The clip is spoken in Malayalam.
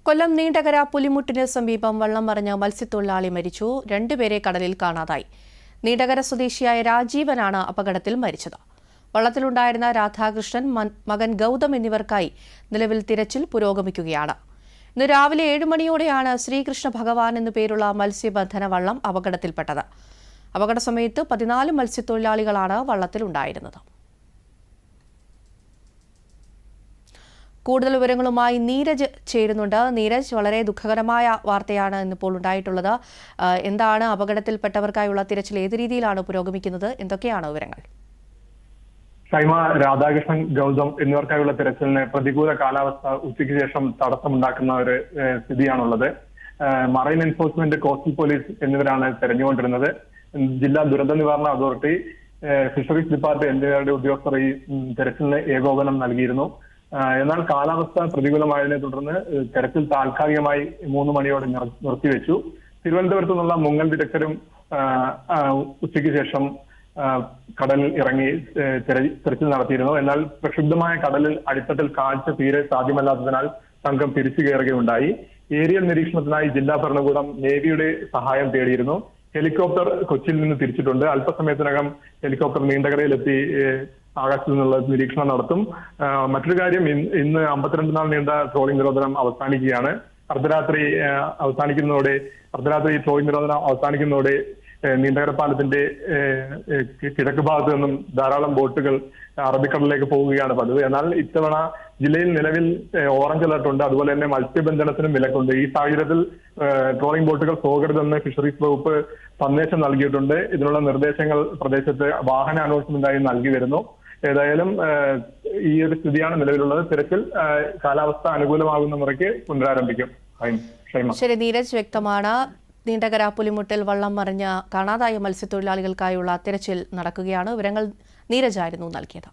കൊല്ലം നീണ്ടകര പുലിമുട്ടിന് സമീപം വള്ളം മറിഞ്ഞ മത്സ്യത്തൊഴിലാളി മരിച്ചു. രണ്ടുപേരെ കടലിൽ കാണാതായി. നീണ്ടകര സ്വദേശിയായ രാജീവനാണ് അപകടത്തിൽ മരിച്ചത്. വള്ളത്തിലുണ്ടായിരുന്ന രാധാകൃഷ്ണൻ, മകൻ ഗൗതം എന്നിവർക്കായി നിലവിൽ തിരച്ചിൽ പുരോഗമിക്കുകയാണ്. ഇന്ന് രാവിലെ 7 മണിയോടെയാണ് ശ്രീകൃഷ്ണ ഭഗവാൻ എന്നു പേരുള്ള മത്സ്യബന്ധന വള്ളം അപകടത്തിൽപ്പെട്ടത്. അപകട സമയത്ത് 14 മത്സ്യത്തൊഴിലാളികളാണ് വള്ളത്തിലുണ്ടായിരുന്നത്. കൂടുതൽ വിവരങ്ങളുമായി നീരജ് ചേരുന്നുണ്ട്. നീരജ്, വളരെ ദുഃഖകരമായ വാർത്തയാണ് ഇന്നിപ്പോൾ ഉണ്ടായിട്ടുള്ളത്. എന്താണ് അപകടത്തിൽപ്പെട്ടവർക്കായുള്ള തിരച്ചിൽ ഏത് രീതിയിലാണ് പുരോഗമിക്കുന്നത്? എന്തൊക്കെയാണ് വിവരങ്ങൾ? ഷൈമ, രാധാകൃഷ്ണൻ, ഗൗതം എന്നിവർക്കായുള്ള തിരച്ചിലിന് പ്രതികൂല കാലാവസ്ഥ ഉച്ചയ്ക്ക് ശേഷം തടസ്സമുണ്ടാക്കുന്ന ഒരു സ്ഥിതിയാണുള്ളത്. മറൈൻ എൻഫോഴ്സ്മെന്റ്, കോസ്റ്റൽ പോലീസ് എന്നിവരാണ് തെരഞ്ഞുകൊണ്ടിരുന്നത്. ജില്ലാ ദുരന്ത നിവാരണ അതോറിറ്റി, ഫിഷറീസ് ഡിപ്പാർട്ട്മെന്റ് എന്നിവരുടെ ഉദ്യോഗസ്ഥർ ഈ തെരച്ചിലിന് ഏകോപനം നൽകിയിരുന്നു. എന്നാൽ കാലാവസ്ഥ പ്രതികൂലമായതിനെ തുടർന്ന് തെരച്ചിൽ താൽക്കാലികമായി 3 മണിയോടെ നിർത്തിവെച്ചു. തിരുവനന്തപുരത്തു നിന്നുള്ള മുങ്ങൽ വിദഗ്ധരും ഉച്ചയ്ക്ക് ശേഷം കടലിൽ ഇറങ്ങി തെരച്ചിൽ നടത്തിയിരുന്നു. എന്നാൽ പ്രക്ഷുബ്ധമായ കടലിൽ അടിത്തട്ടിൽ കാഴ്ച തീരെ സാധ്യമല്ലാത്തതിനാൽ സംഘം തിരിച്ചു കയറുകയുണ്ടായി. ഏരിയൽ നിരീക്ഷണത്തിനായി ജില്ലാ ഭരണകൂടം നേവിയുടെ സഹായം തേടിയിരുന്നു. ഹെലികോപ്റ്റർ കൊച്ചിയിൽ നിന്ന് തിരിച്ചിട്ടുണ്ട്. അല്പസമയത്തിനകം ഹെലികോപ്റ്റർ നീണ്ടകരയിലെത്തി ആകാശത്തു നിന്നുള്ള നിരീക്ഷണം നടത്തും. മറ്റൊരു കാര്യം, ഇന്ന് 52 നാൾ നീണ്ട ട്രോളിംഗ് നിരോധനം അവസാനിക്കുകയാണ്. അർദ്ധരാത്രി ട്രോളിംഗ് നിരോധനം അവസാനിക്കുന്നതോടെ നീണ്ടകര പാലത്തിന്റെ കിഴക്ക് ഭാഗത്തു നിന്നും ധാരാളം ബോട്ടുകൾ അറബിക്കടലിലേക്ക് പോവുകയാണ് പതിവ്. എന്നാൽ ഇത്തവണ ജില്ലയിൽ നിലവിൽ ഓറഞ്ച് അലർട്ട് ഉണ്ട്. അതുപോലെ തന്നെ മത്സ്യബന്ധനത്തിനും വിലക്കുണ്ട്. ഈ സാഹചര്യത്തിൽ ട്രോളിംഗ് ബോട്ടുകൾ പോകരുതെന്ന് ഫിഷറീസ് വകുപ്പ് സന്ദേശം നൽകിയിട്ടുണ്ട്. ഇതിനുള്ള നിർദ്ദേശങ്ങൾ പ്രദേശത്ത് വാഹന അനൗൺസ്മെന്റായി നൽകി വരുന്നു. ഏതായാലും ഈ ഒരു സ്ഥിതിയാണ് നിലവിലുള്ളത്. തിരച്ചിൽ കാലാവസ്ഥ അനുകൂലമാകുന്ന മുറയ്ക്ക് പുനരാരംഭിക്കും. ശരി നീരജ്, വ്യക്തമാണ്. നീണ്ടകര പുലിമുട്ടിൽ വള്ളം മറിഞ്ഞ കാണാതായ മത്സ്യത്തൊഴിലാളികൾക്കായുള്ള തിരച്ചിൽ നടക്കുകയാണ്. വിവരങ്ങൾ നീരജായിരുന്നു നൽകിയത്.